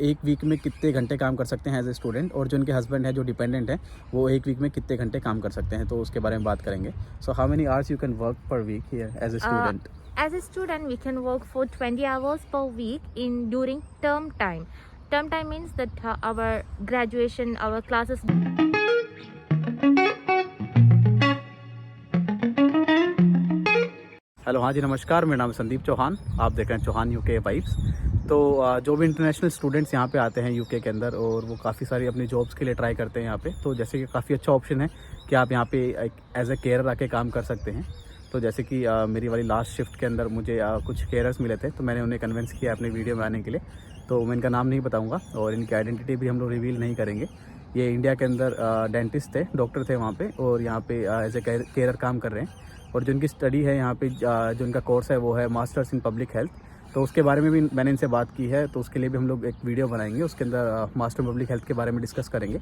एक वीक में कितने घंटे काम कर सकते हैं एज ए स्टूडेंट, और जो उनके हस्बैंड है जो डिपेंडेंट है वो एक वीक में कितने घंटे काम कर सकते हैं, तो उसके बारे में बात करेंगे। So how many hours you can work per week here as a student? As a student, we can work for 20 hours per week in during term time. Term time means that our graduation, our classes. Hello, हाँ जी नमस्कार, मेरा नाम है संदीप चौहान, आप देख रहे हैं Chauhan UK vibes. तो जो भी इंटरनेशनल स्टूडेंट्स यहाँ पे आते हैं यूके के अंदर और वो काफ़ी सारी अपनी जॉब्स के लिए ट्राई करते हैं यहाँ पे, तो जैसे कि काफ़ी अच्छा ऑप्शन है कि आप यहाँ पे एज ए केयरर आके काम कर सकते हैं। तो जैसे कि मेरी वाली लास्ट शिफ्ट के अंदर मुझे कुछ केयरर्स मिले थे, तो मैंने उन्हें कन्विंस किया अपनी वीडियो में आने के लिए। तो मैं इनका नाम नहीं बताऊँगा और इनकी आइडेंटिटी भी हम लोग रिवील नहीं करेंगे। ये इंडिया के अंदर डेंटिस्ट थे, डॉक्टर थे वहाँ पे, और यहाँ पे एज ए केयरर काम कर रहे हैं। और जो इनकी स्टडी है यहाँ पे, जो इनका कोर्स है वो है मास्टर्स इन पब्लिक हेल्थ। तो उसके बारे में भी मैंने इनसे बात की है, तो उसके लिए भी हम लोग एक वीडियो बनाएंगे, उसके अंदर मास्टर पब्लिक हेल्थ के बारे में डिस्कस करेंगे।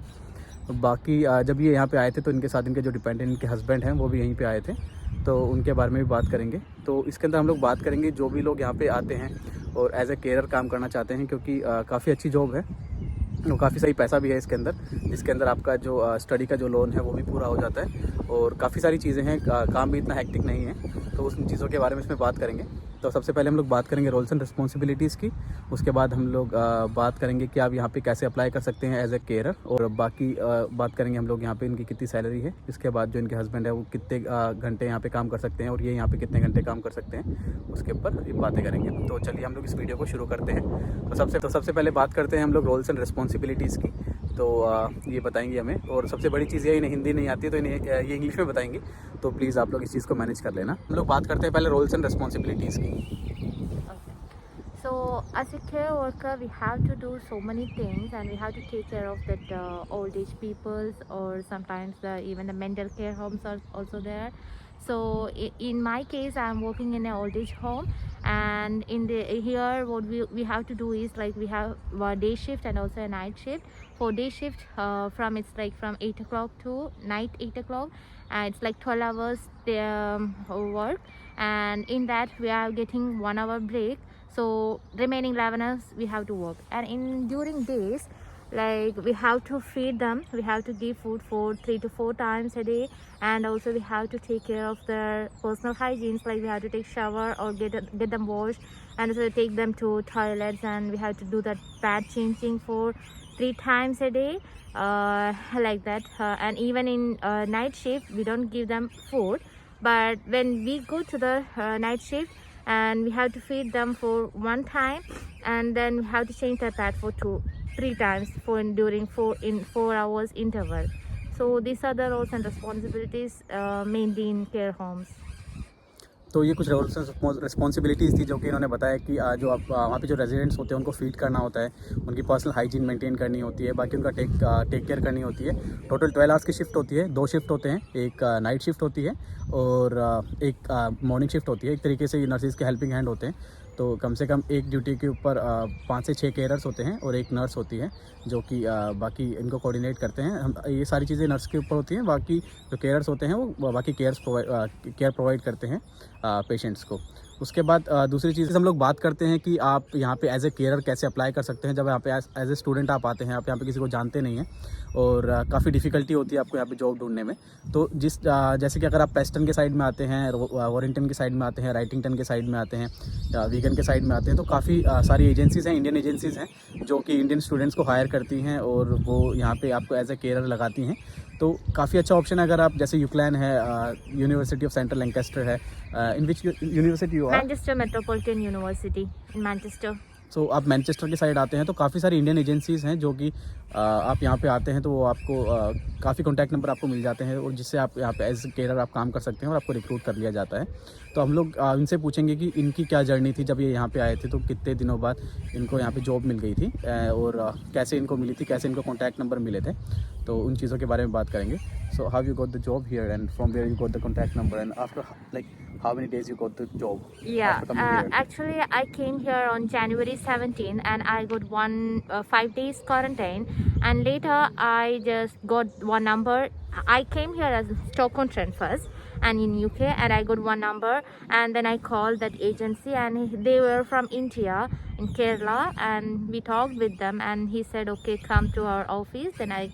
तो बाकी जब ये यहाँ पे आए थे तो इनके साथ इनके जो डिपेंडेंट इनके हस्बैंड हैं वो भी यहीं पे आए थे, तो उनके बारे में भी बात करेंगे। तो इसके अंदर हम लोग बात करेंगे जो भी लोग यहाँ पे आते हैं और एज ए केयरर काम करना चाहते हैं, क्योंकि काफ़ी अच्छी जॉब है, तो काफ़ी सही पैसा भी है इसके अंदर, जिसके अंदर आपका जो स्टडी का जो लोन है वो भी पूरा हो जाता है, और काफ़ी सारी चीज़ें हैं, काम भी इतना हेक्टिक नहीं है। तो उस चीज़ों के बारे में इसमें बात करेंगे। तो सबसे पहले हम लोग बात करेंगे रोल्स एंड रिस्पॉन्सिबिलिटीज़ की, उसके बाद हम लोग बात करेंगे कि आप यहाँ पे कैसे अप्लाई कर सकते हैं एज ए केयरर, और बाकी बात करेंगे हम लोग यहाँ पे इनकी कितनी सैलरी है। इसके बाद जो इनके हस्बैंड है वो कितने घंटे यहाँ पे काम कर सकते हैं और ये यहाँ पे कितने घंटे काम कर सकते हैं, उसके ऊपर ये बातें करेंगे। तो चलिए हम लोग इस वीडियो को शुरू करते हैं। तो सबसे पहले बात करते हैं हम लोग रोल्स एंड रिस्पॉन्सिबिलिटीज़ की। तो ये बताएंगे हमें, और सबसे बड़ी चीज़ ये इन्हें हिंदी नहीं आती है तो इन्हें ये इंग्लिश में बताएंगे, तो प्लीज़ आप लोग इस चीज़ को मैनेज कर लेना। हम लोग बात करते हैं पहले रोल्स एंड रिस्पॉन्सिबिलिटीज़ की। So, as a care worker, we have to do so many things, and we have to take care of that old age peoples, or sometimes even the mental care homes are also there. So, in my case, I'm working in an old age home, and in the here, what we have to do is like we have a day shift and also a night shift. For day shift, it's like from 8 o'clock to night 8 o'clock, and it's like 12 hours work, and in that we are getting 1 hour break. So remaining 11 hours we have to work, and in during days, like we have to feed them, we have to give food for 3 to 4 times a day, and also we have to take care of their personal hygienes, like we have to take shower or get them washed, and also take them to toilets, and we have to do that pad changing for 3 times a day, like that. And even in night shift we don't give them food, but when we go to the night shift, and we have to feed them for 1 time, and then we have to change the pad for 3 times during 4 hours interval. So these are the roles and responsibilities mainly in care homes. तो ये कुछ roles and responsibilities थी जो कि इन्होंने बताया कि जो आप वहाँ पे जो रेजिडेंट्स होते हैं उनको फीड करना होता है, उनकी पर्सनल हाइजीन मेंटेन करनी होती है, बाकी उनका टेक केयर करनी होती है। टोटल 12 आवर्स की शिफ्ट होती है, 2 शिफ्ट होते हैं, एक नाइट शिफ्ट होती है और एक मॉर्निंग शिफ्ट होती है। एक तरीके से ये नर्सिस के हेल्पिंग हैंड होते हैं, तो कम से कम एक ड्यूटी के ऊपर 5 से 6 केयरर्स होते हैं और एक नर्स होती है जो कि बाकी इनको कोऑर्डिनेट करते हैं। हम ये सारी चीज़ें नर्स के ऊपर होती हैं, बाकी जो केयरर्स होते हैं वो बाकी केयर प्रोवाइड करते हैं पेशेंट्स को। उसके बाद दूसरी चीज़ हम लोग बात करते हैं कि आप यहाँ पे एज ए केयरर कैसे अप्लाई कर सकते हैं। जब यहाँ पे एज ए स्टूडेंट आप आते हैं, आप यहाँ पे किसी को जानते नहीं हैं और काफ़ी डिफ़िकल्टी होती है आपको यहाँ पे जॉब ढूंढने में। तो जैसे कि अगर आप पेस्टन के साइड में आते हैं, वॉरिंगटन के साइड में आते हैं, राइटिंगटन के साइड में आते हैं, वीगन के साइड में आते हैं, तो काफ़ी सारी एजेंसीज़ हैं, इंडियन एजेंसीज़ हैं जो कि इंडियन स्टूडेंट्स को हायर करती हैं और वो यहाँ पे आपको एज ए केयरर लगाती हैं। तो काफ़ी अच्छा ऑप्शन है। अगर आप जैसे यूक्लैन है, यूनिवर्सिटी ऑफ सेंट्रल लैंकास्टर है, in which university you are? Manchester Metropolitan University in Manchester. So आप मैनचेस्टर की साइड आते हैं तो काफ़ी सारी इंडियन एजेंसीज़ हैं जो कि आप यहाँ पे आते हैं तो वो आपको काफ़ी कॉन्टैक्ट नंबर आपको मिल जाते हैं, और जिससे आप यहाँ पे एज केयरर आप काम कर सकते हैं और आपको रिक्रूट कर लिया जाता है। तो हम लोग इनसे पूछेंगे कि इनकी क्या जर्नी थी, जब ये यहाँ पे आए थे तो कितने दिनों बाद इनको यहाँ पे जॉब मिल गई थी, और कैसे इनको मिली थी, कैसे इनको कॉन्टैक्ट नंबर मिले थे, तो उन चीज़ों के बारे में बात करेंगे। So how you got the job here and from where you got the contact number and after like how many days you got the job? Yeah, after coming here? actually I came here on January 17, and I got 5 days quarantine, and later I just got one number. I came here as Stoke-on-Trent first, and in UK, and I got one number, and then I called that agency, and they were from India, in Kerala, and we talked with them, and he said, okay, come to our office. Then I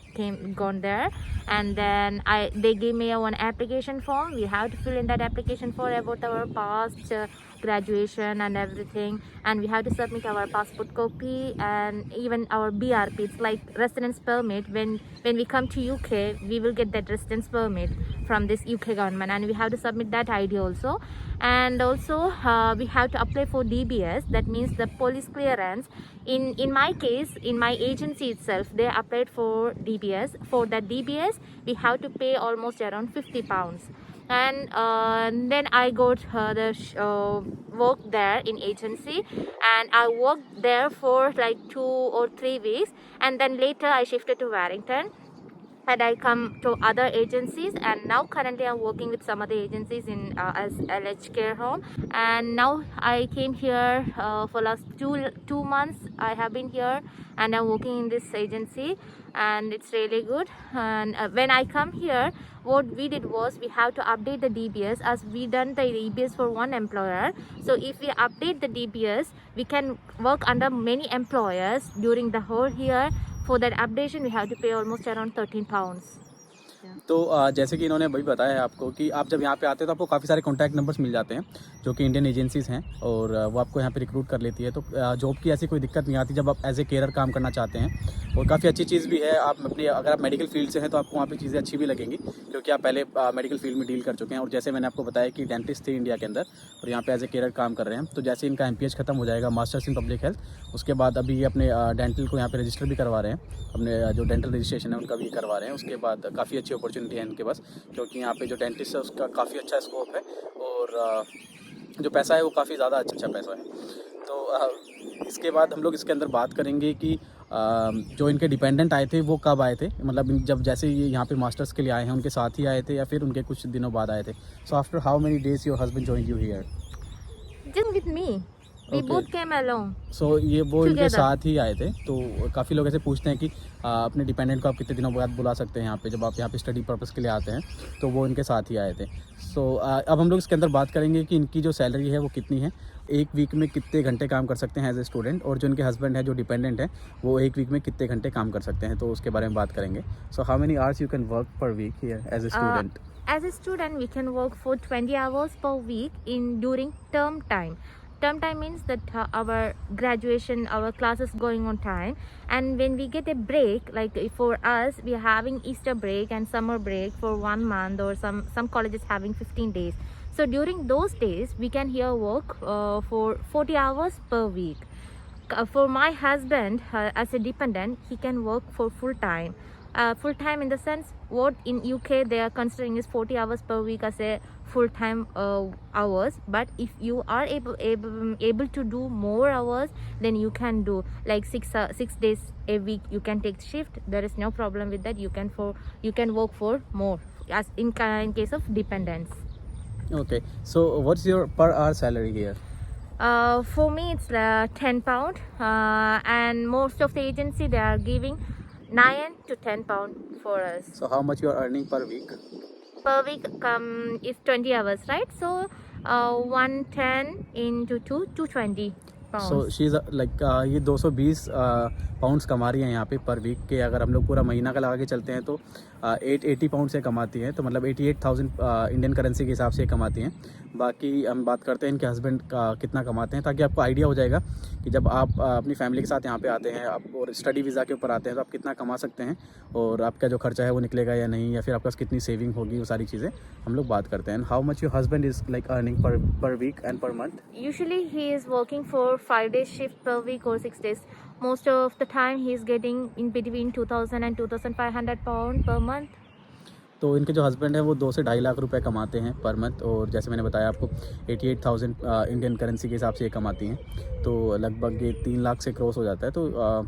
gone there, and then they gave me one application form. We have to fill in that application form about our past graduation and everything, and we have to submit our passport copy and even our BRP. It's like residence permit. When we come to UK, we will get that residence permit from this UK government, and we have to submit that ID also. And also we have to apply for DBS, that means the police clearance. In my case, in my agency itself, they applied for DBS. For that DBS, we have to pay almost around £50, and then I got the work there in agency, and I worked there for like 2 or 3 weeks, and then later I shifted to Warrington, and I come to other agencies, and now currently I'm working with some other agencies in as LH care home. And now I came here for last two months. I have been here, and I'm working in this agency, and it's really good. And when I come here, what we did was we have to update the DBS, as we done the DBS for one employer. So if we update the DBS, we can work under many employers during the whole year. For that updation, we have to pay almost around £13. तो जैसे कि इन्होंने वही बताया है आपको कि आप जब यहाँ पे आते हैं तो आपको काफ़ी सारे कॉन्टैक्ट नंबर्स मिल जाते हैं जो कि इंडियन एजेंसीज़ हैं, और वो आपको यहाँ पे रिक्रूट कर लेती है। तो जॉब की ऐसी कोई दिक्कत नहीं आती जब आप एज ए केयरर काम करना चाहते हैं। और काफ़ी अच्छी चीज़ भी है, आप अपनी अगर आप मेडिकल फील्ड से हैं तो आपको वहाँ पे चीज़ें अच्छी भी लगेंगी, क्योंकि आप पहले मेडिकल फील्ड में डील कर चुके हैं। और जैसे मैंने आपको बताया कि डेंटिस्ट थे इंडिया के अंदर और यहाँ पे एज ए केयरर काम कर रहे हैं। तो जैसे इनका MPH खत्म हो जाएगा, मास्टर्स इन पब्लिक हेल्थ, उसके बाद अभी ये अपने डेंटल को यहाँ पे रजिस्टर भी करवा रहे हैं, अपने जो डेंटल रजिस्ट्रेशन है उनका भी करवा रहे हैं। उसके बाद काफ़ी अच्छी अपॉर्चुनिटी है इनके पास, क्योंकि यहाँ पे जो डेंटिस्ट है उसका काफ़ी अच्छा स्कोप है, और जो पैसा है वो काफ़ी ज़्यादा अच्छा पैसा है। तो इसके बाद हम लोग इसके अंदर बात करेंगे कि जो इनके डिपेंडेंट आए थे वो कब आए थे, मतलब जब जैसे ये यहाँ पे मास्टर्स के लिए आए हैं उनके साथ ही आए थे या फिर उनके कुछ दिनों बाद आए थे। So after how many days your husband joined you here? Just with me. We both came along. सो ये वो इनके साथ ही आए थे। तो काफ़ी लोग ऐसे पूछते हैं कि अपने डिपेंडेंट को आप कितने दिनों बाद बुला सकते हैं यहाँ पे, जब आप यहाँ पे स्टडी पर्पज़ के लिए आते हैं। तो वो इनके साथ ही आए थे। सो अब हम लोग इसके अंदर बात करेंगे कि इनकी जो सैलरी है वो कितनी है, एक वीक में कितने घंटे काम कर सकते हैं एज ए स्टूडेंट, और जो इनके हस्बैंड है जो डिपेंडेंट है वो एक वीक में कितने घंटे काम कर सकते हैं, तो उसके बारे में बात करेंगे। So how many hours you can work per week here as a student? As a student, we can work for 20 hours per week during term time. Term time means that our graduation, our classes going on time, and when we get a break, like for us, we are having Easter break and summer break for 1 month, or some colleges having 15 days. So during those days, we can here work for 40 hours per week. For my husband, as a dependent, he can work for full time. Full time in the sense, what in UK they are considering is 40 hours per week as a full time hours. But if you are able to do more hours, then you can do like 6 days a week. You can take shift. There is no problem with that. You can work for more as in case of dependents. Okay, so what's your per hour salary here? For me, it's £10, and most of the agency they are giving £9 to £10 for us. So how much you are earning per week? Per week is 20 hours, right? So 110 into 220 pounds. So she's like ये 220 pounds कमा रही हैं यहाँ पे पर week के। अगर हम लोग पूरा महीना का लगा के चलते हैं तो 880 पाउंड से कमाती हैं, तो मतलब 88,000 इंडियन करेंसी के हिसाब से कमाती हैं। बाकी हम बात करते हैं इनके हस्बैंड का कितना कमाते हैं, ताकि आपको आइडिया हो जाएगा कि जब आप अपनी फैमिली के साथ यहाँ पे आते हैं आप और स्टडी वीज़ा के ऊपर आते हैं तो आप कितना कमा सकते हैं, और आपका जो खर्चा है वो निकलेगा या नहीं, या फिर आपके पास कितनी सेविंग होगी, वो सारी चीज़ें हम लोग बात करते हैं। How much your husband is like earning per week and per month? Usually he is working for 5 days shift per week or 6 days. Most of the time he is getting in between 2,000 and 2,500 pound per month. तो इनके जो husband है वो 2 से ढाई लाख रुपए कमाते हैं पर मंथ, और जैसे मैंने बताया आपको 88,000 इंडियन करेंसी के हिसाब से ये कमाती हैं, तो लगभग ये 3 लाख से क्रॉस हो जाता है। तो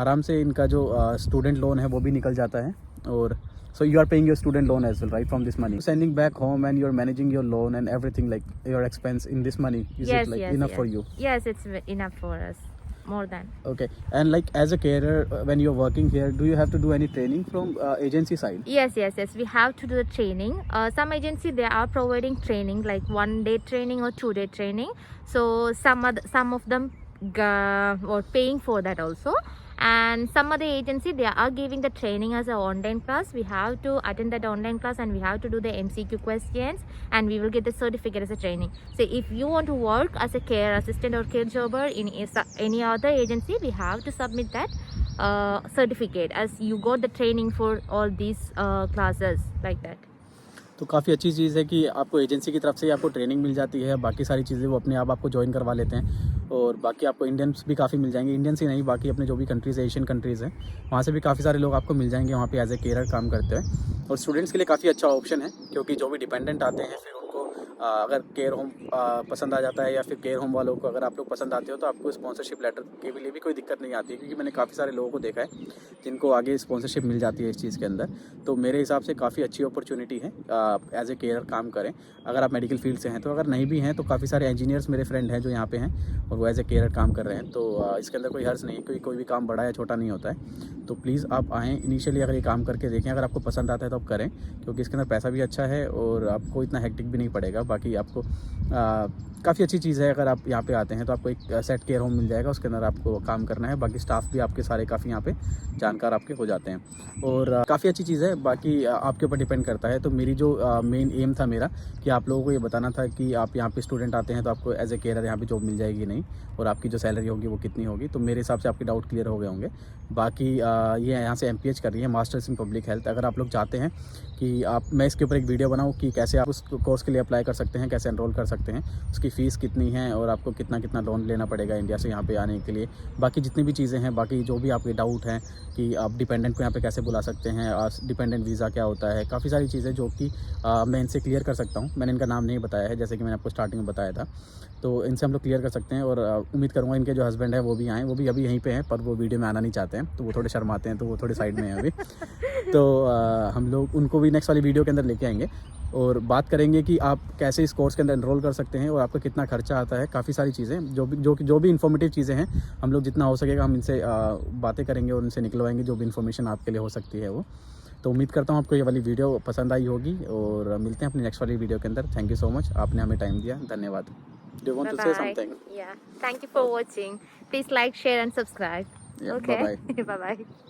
आराम से इनका जो स्टूडेंट लोन है वो भी निकल जाता है। और so you are paying your student loan as well, right, from this money, sending back home, and you're managing your loan and everything, like your expense in this money, is Yes, it like yes, enough yes. for you? Yes, it's enough for us. More than. Okay, and like as a carer, when you're working here, do you have to do any training from agency side? Yes. We have to do the training. Some agency they are providing training like 1 day training or 2 day training. So some of them or paying for that also. And some other agency, they are giving the training as an online class. We have to attend that online class and we have to do the MCQ questions and we will get the certificate as a training. So if you want to work as a care assistant or care jobber in any other agency, we have to submit that certificate as you got the training for all these classes like that. तो काफ़ी अच्छी चीज़ है कि आपको agency की तरफ से आपको ट्रेनिंग मिल जाती है, बाकी सारी चीज़ें वो अपने आप आपको ज्वाइन करवा लेते हैं और बाकी आपको इंडियंस भी काफ़ी मिल जाएंगे, इंडियंस ही नहीं बाकी अपने जो भी कंट्रीज़ एशियन कंट्रीज़ हैं वहाँ से भी काफ़ी सारे लोग आपको मिल जाएंगे वहाँ पे एज ए केयर काम करते हैं। और स्टूडेंट्स के लिए काफ़ी अच्छा ऑप्शन है क्योंकि जो भी डिपेंडेंट आते हैं फिर उनको अगर केयर होम पसंद आ जाता है या फिर केयर होम वालों को अगर आप लोग पसंद आते हो तो आपको स्पॉन्सरशिप लेटर के लिए भी कोई दिक्कत नहीं आती है क्योंकि मैंने काफ़ी सारे लोगों को देखा है जिनको आगे स्पॉन्सरशिप मिल जाती है इस चीज़ के अंदर। तो मेरे हिसाब से काफ़ी अच्छी अपॉर्चुनिटी है एज ए केयर काम करें अगर आप मेडिकल फील्ड से हैं। तो अगर नहीं भी हैं तो काफ़ी सारे इंजीनियर्स मेरे फ्रेंड हैं जो यहाँ पे हैं और वो एज ए केयर काम कर रहे हैं। तो इसके अंदर कोई हर्ज नहीं है, कोई भी काम बड़ा या छोटा नहीं होता है। तो प्लीज़ आप आएँ इनिशियली अगर ये काम करके देखें, अगर आपको पसंद आता है तो आप करें क्योंकि इसके अंदर पैसा भी अच्छा है और आपको इतना हेक्टिक भी नहीं पड़ेगा। बाकी आपको काफ़ी अच्छी चीज़ है अगर आप यहाँ पे आते हैं तो आपको एक सेट केयर होम मिल जाएगा, उसके अंदर आपको काम करना है। बाकी स्टाफ भी आपके सारे काफ़ी यहाँ पे जानकार आपके हो जाते हैं और काफ़ी अच्छी चीज़ है। बाकी आपके ऊपर डिपेंड करता है। तो मेरी जो मेन एम था मेरा कि आप लोगों को ये बताना था कि आप यहाँ पे स्टूडेंट आते हैं तो आपको एज ए केयर यहाँ पे जॉब मिल जाएगी नहीं और आपकी जो सैलरी होगी वो कितनी होगी। तो मेरे हिसाब से आपके डाउट क्लियर हो गए होंगे। बाकी ये यहाँ से MPH कर रही है, मास्टर्स इन पब्लिक हेल्थ। अगर आप लोग चाहते हैं कि मैं इसके ऊपर एक वीडियो बनाऊँ कि कैसे आप उस कोर्स के लिए अप्लाई कर सकते हैं, कैसे एनरोल कर सकते हैं, उसकी फ़ीस कितनी है और आपको कितना लोन लेना पड़ेगा इंडिया से यहाँ पे आने के लिए, बाकी जितनी भी चीज़ें हैं, बाकी जो भी आपके डाउट हैं कि आप डिपेंडेंट को यहाँ पे कैसे बुला सकते हैं, डिपेंडेंट वीज़ा क्या होता है, काफ़ी सारी चीज़ें जो कि मैं इनसे क्लियर कर सकता हूँ। मैंने इनका नाम नहीं बताया है जैसे कि मैंने आपको स्टार्टिंग में बताया था। तो इनसे हम लोग क्लियर कर सकते हैं और उम्मीद करूँगा इनके जो हस्बैंड है वो भी आएँ। वो भी अभी यहीं पे हैं पर वो वीडियो में आना नहीं चाहते हैं तो वो थोड़े शर्माते हैं तो वो थोड़े साइड में हैं अभी। तो हम लोग उनको भी नेक्स्ट वाली वीडियो के अंदर लेके आएंगे और बात करेंगे कि आप कैसे इस कोर्स के अंदर एनरोल कर सकते हैं और आपका कितना खर्चा आता है। काफ़ी सारी चीज़ें जो भी इन्फॉर्मेटिव चीज़ें हैं हम लोग जितना हो सकेगा हम इनसे बातें करेंगे और इनसे निकलवाएंगे जो भी इन्फॉर्मेशन आपके लिए हो सकती है वो। तो उम्मीद करता हूँ आपको ये वाली वीडियो पसंद आई होगी और मिलते हैं अपनी नेक्स्ट वाली वीडियो के अंदर। थैंक यू सो मच, आपने हमें टाइम दिया, धन्यवाद। Do you want to say something? Yeah, thank you for watching. Please like, share and subscribe. Yeah, Okay, bye-bye. bye bye.